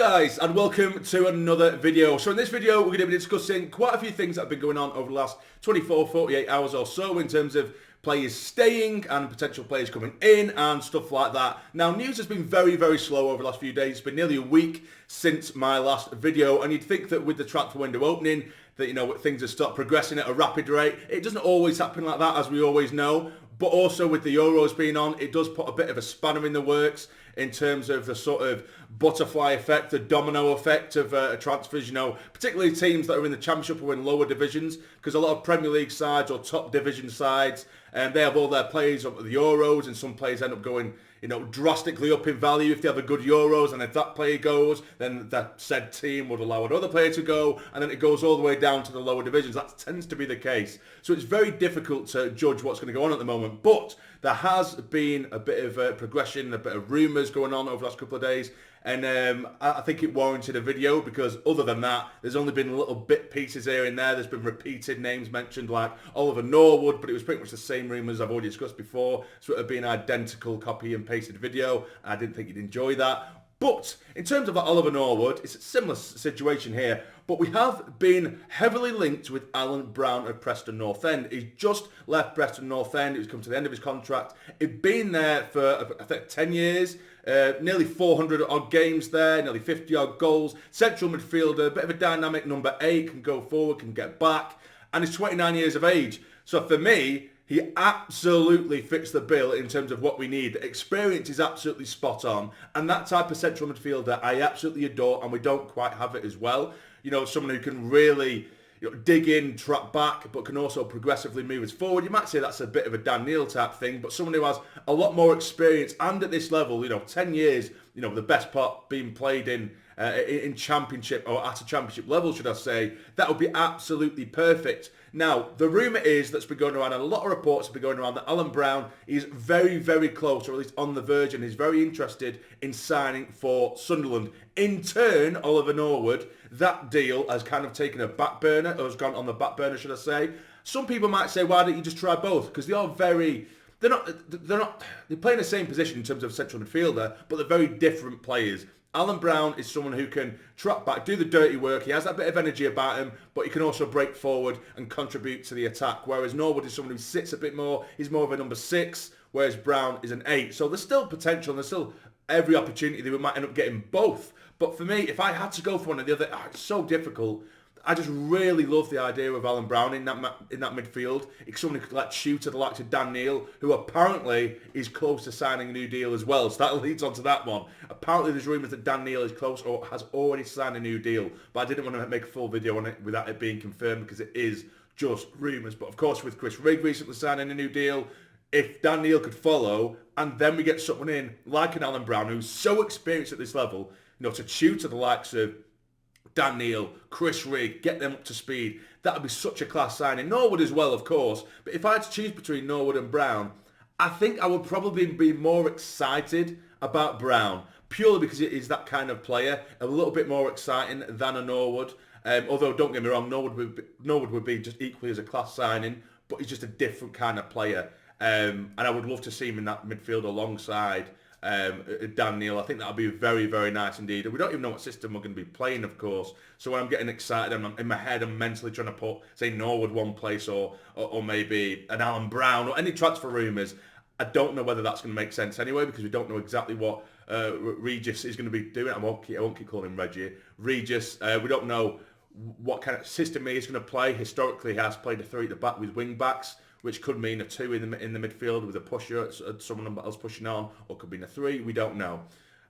guys, and welcome to another video. So in this video we're going to be discussing quite a few things that have been going on over the last 48 hours or so in terms of players staying and potential players coming in and stuff like that. Now, news has been very slow over the last few days. It's been nearly a week since my last video, and you'd think that with the transfer window opening that, things have stopped progressing at a rapid rate. It doesn't always happen like that, as we always know. But also with the Euros being on, it does put a bit of a spanner in the works in terms of the sort of butterfly effect, the domino effect of transfers, particularly teams that are in the Championship or in lower divisions, because a lot of Premier League sides or top division sides, they have all their players up at the Euros, and some players end up going, drastically up in value if they have a good Euros, and if that player goes, then that said team would allow another player to go, and then it goes all the way down to the lower divisions. That tends to be the case. So it's very difficult to judge what's going to go on at the moment, but there has been a bit of progression, a bit of rumours going on over the last couple of days, and I think it warranted a video, because other than that, there's only been little bit pieces here and there. There's been repeated names mentioned, like Oliver Norwood, but it was pretty much the same rumours I've already discussed before, so it would be an identical copy and pasted video. I didn't think you'd enjoy that. But in terms of that Oliver Norwood, it's a similar situation here, but we have been heavily linked with Alan Browne of Preston North End. He's just left Preston North End. He's come to the end of his contract. He'd been there for, I think, 10 years, nearly 400 odd games there, nearly 50 odd goals. Central midfielder, a bit of a dynamic number 8, can go forward, can get back, and he's 29 years of age. So for me, he absolutely fits the bill in terms of what we need. The experience is absolutely spot on. And that type of central midfielder I absolutely adore, and we don't quite have it as well. Someone who can really dig in, track back, but can also progressively move us forward. You might say that's a bit of a Dan Neil type thing, but someone who has a lot more experience, and at this level, 10 years, the best part being played in championship, or at a championship level, should I say, that would be absolutely perfect. Now, the rumour is that's been going around, and a lot of reports have been going around, that Alan Browne is very close, or at least on the verge, and is very interested in signing for Sunderland. In turn, Oliver Norwood, that deal has kind of taken a back burner, or has gone on the back burner, should I say. Some people might say, why don't you just try both? Because they are they play in the same position in terms of central midfielder, but they're very different players. Alan Browne is someone who can track back, do the dirty work. He has that bit of energy about him, but he can also break forward and contribute to the attack. Whereas Norwood is someone who sits a bit more. He's more of a number 6, whereas Browne is an 8. So there's still potential, and there's still every opportunity that we might end up getting both. But for me, if I had to go for one or the other, it's so difficult. I just really love the idea of Alan Browne in that midfield. It's someone who could shoot at the likes of Dan Neil, who apparently is close to signing a new deal as well. So that leads on to that one. Apparently there's rumours that Dan Neil is close or has already signed a new deal. But I didn't want to make a full video on it without it being confirmed, because it is just rumours. But of course, with Chris Rigg recently signing a new deal, if Dan Neil could follow, and then we get someone in like an Alan Browne who's so experienced at this level, to tutor the likes of Dan Neil, Chris Rigg, get them up to speed. That would be such a class signing. Norwood as well, of course. But if I had to choose between Norwood and Browne, I think I would probably be more excited about Browne, purely because it is that kind of player, a little bit more exciting than a Norwood. Although, don't get me wrong, Norwood would be just equally as a class signing, but he's just a different kind of player. And I would love to see him in that midfield alongside Dan Neil. I think that would be very nice indeed. We don't even know what system we're going to be playing, of course. So when I'm getting excited, I'm in my head, I'm mentally trying to put, say, Norwood one place, or maybe an Alan Browne, or any transfer rumours. I don't know whether that's going to make sense anyway, because we don't know exactly what Regis is going to be doing. I won't keep calling him Reggie. Regis. We don't know what kind of system he is going to play. Historically, he has played a 3 at the back with wing backs, which could mean a 2 in the midfield with a pusher, someone else pushing on, or could mean a 3. We don't know.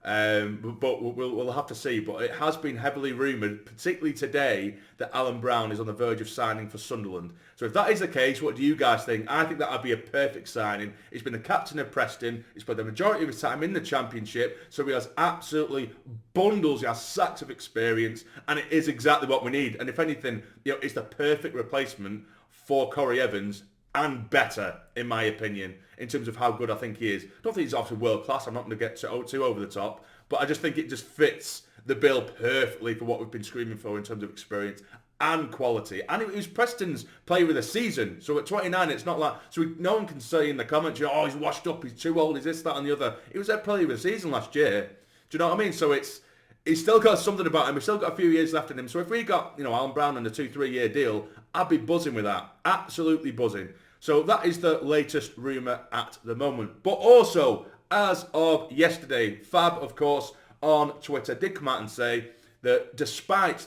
But we'll have to see. But it has been heavily rumoured, particularly today, that Alan Browne is on the verge of signing for Sunderland. So if that is the case, what do you guys think? I think that would be a perfect signing. He's been the captain of Preston. He's played the majority of his time in the Championship. So he has absolutely bundles, he has sacks of experience, and it is exactly what we need. And if anything, it's the perfect replacement for Corey Evans, and better, in my opinion, in terms of how good I think he is. I don't think he's obviously world class. I'm not going to get too over the top, but I just think it just fits the bill perfectly for what we've been screaming for in terms of experience and quality. And it was Preston's player of the season. So at 29, it's not like, no one can say in the comments, oh, he's washed up, he's too old, he's this, that, and the other. He was their player of the season last year. Do you know what I mean? So it's he's still got something about him. He's still got a few years left in him. So if we got, Alan Browne on a 2-3 year deal, I'd be buzzing with that. Absolutely buzzing. So that is the latest rumour at the moment. But also, as of yesterday, Fab, of course, on Twitter did come out and say that despite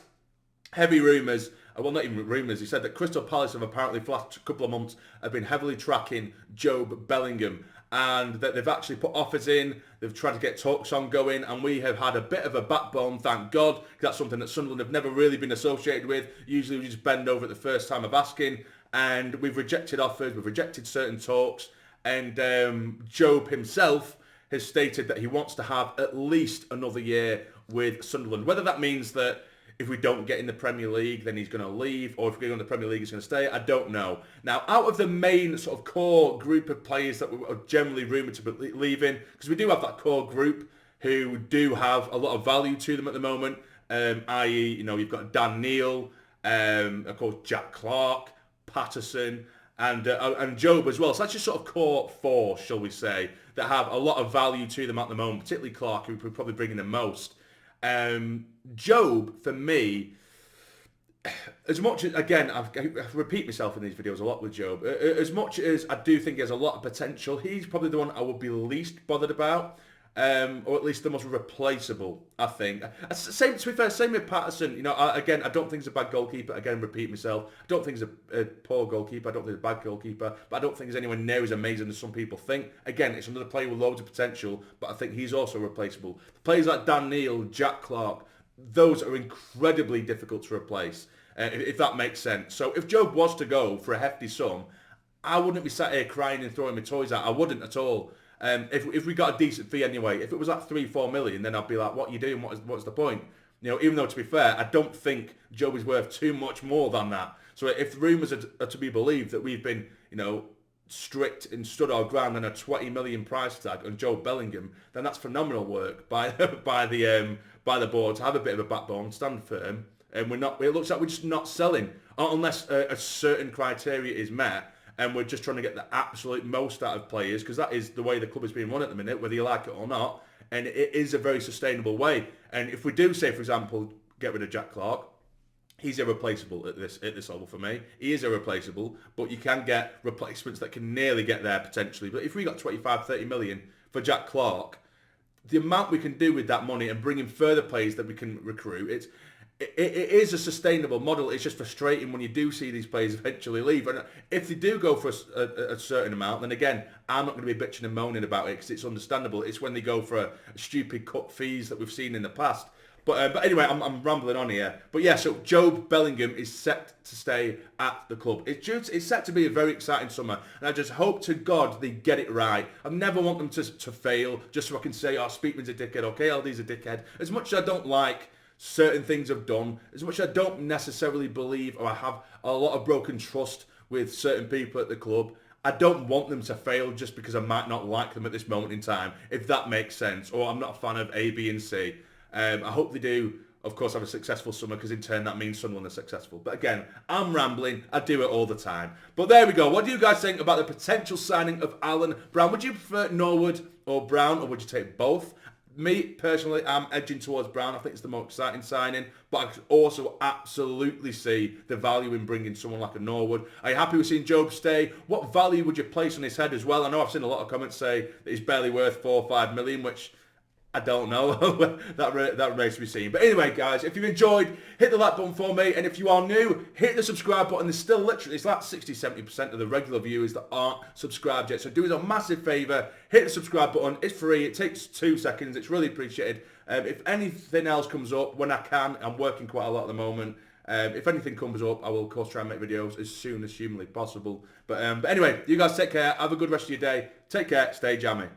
heavy rumours, well, not even rumours, he said that Crystal Palace have apparently, for the last couple of months, have been heavily tracking Jobe Bellingham, and that they've actually put offers in, they've tried to get talks ongoing, and we have had a bit of a backbone, thank God. That's something that Sunderland have never really been associated with. Usually we just bend over at the first time of asking, and we've rejected offers, we've rejected certain talks, and Jobe himself has stated that he wants to have at least another year with Sunderland. Whether that means that if we don't get in the Premier League, then he's going to leave, or if we go in the Premier League, he's going to stay, I don't know. Now, out of the main sort of core group of players that are generally rumoured to be leaving, because we do have that core group who do have a lot of value to them at the moment, i.e., you've got Dhannoo, of course, Jack Clark, Patterson, and Jobe as well. So that's just sort of core four, shall we say, that have a lot of value to them at the moment, particularly Clark, who would probably bring in the most. Jobe, for me, as much as, again, I repeat myself in these videos a lot with Jobe, as much as I do think he has a lot of potential, he's probably the one I would be least bothered about, or at least the most replaceable, I think. To be fair, same with Patterson. Again, I don't think he's a bad goalkeeper. Again, repeat myself. I don't think he's a poor goalkeeper. I don't think he's a bad goalkeeper. But I don't think he's anywhere near as amazing as some people think. Again, it's another player with loads of potential, but I think he's also replaceable. Players like Dhannoo, Jack Clark, those are incredibly difficult to replace, if that makes sense. So if Jobe was to go for a hefty sum, I wouldn't be sat here crying and throwing my toys out. I wouldn't at all. If we got a decent fee anyway, if it was like 3-4 million, then I'd be like, what are you doing? What's the point? Even though, to be fair, I don't think Jobe is worth too much more than that. So if rumours are to be believed that we've been, strict and stood our ground on a 20 million price tag on Jobe Bellingham, then that's phenomenal work by the board to have a bit of a backbone, stand firm, and it looks like we're just not selling unless a certain criteria is met. And we're just trying to get the absolute most out of players, because that is the way the club is being run at the minute, whether you like it or not. And it is a very sustainable way. And if we do say, for example, get rid of Jack Clark, he's irreplaceable at this level for me. He is irreplaceable, but you can get replacements that can nearly get there potentially. But if we got 25-30 million for Jack Clark, the amount we can do with that money and bring in further players that we can recruit, it is a sustainable model. It's just frustrating when you do see these players eventually leave. And if they do go for a certain amount, then again, I'm not going to be bitching and moaning about it because it's understandable. It's when they go for a stupid cut fees that we've seen in the past. But anyway, I'm rambling on here. But yeah, so Jobe Bellingham is set to stay at the club. It's set to be a very exciting summer. And I just hope to God they get it right. I never want them to fail just so I can say, Speakman's a dickhead, or KLD's a dickhead. As much as I don't like certain things I've done, as much as I don't necessarily believe or I have a lot of broken trust with certain people at the club, I don't want them to fail just because I might not like them at this moment in time, if that makes sense, or I'm not a fan of A, B and C. I hope they do, of course, have a successful summer, because in turn that means Sunderland are successful. But again, I'm rambling. I do it all the time. But there we go. What do you guys think about the potential signing of Alan Browne? Would you prefer Norwood or Browne, or would you take both? Me, personally, I'm edging towards Browne. I think it's the more exciting signing. But I could also absolutely see the value in bringing someone like a Norwood. Are you happy with seeing Jobe stay? What value would you place on his head as well? I know I've seen a lot of comments say that he's barely worth 4 or 5 million, which I don't know. that remains to be seen. But anyway, guys, if you've enjoyed, hit the like button for me. And if you are new, hit the subscribe button. There's still literally, it's like 60-70% of the regular viewers that aren't subscribed yet. So do us a massive favour. Hit the subscribe button. It's free. It takes 2 seconds. It's really appreciated. If anything else comes up, when I can, I'm working quite a lot at the moment. If anything comes up, I will, of course, try and make videos as soon as humanly possible. But anyway, you guys take care. Have a good rest of your day. Take care. Stay jammy.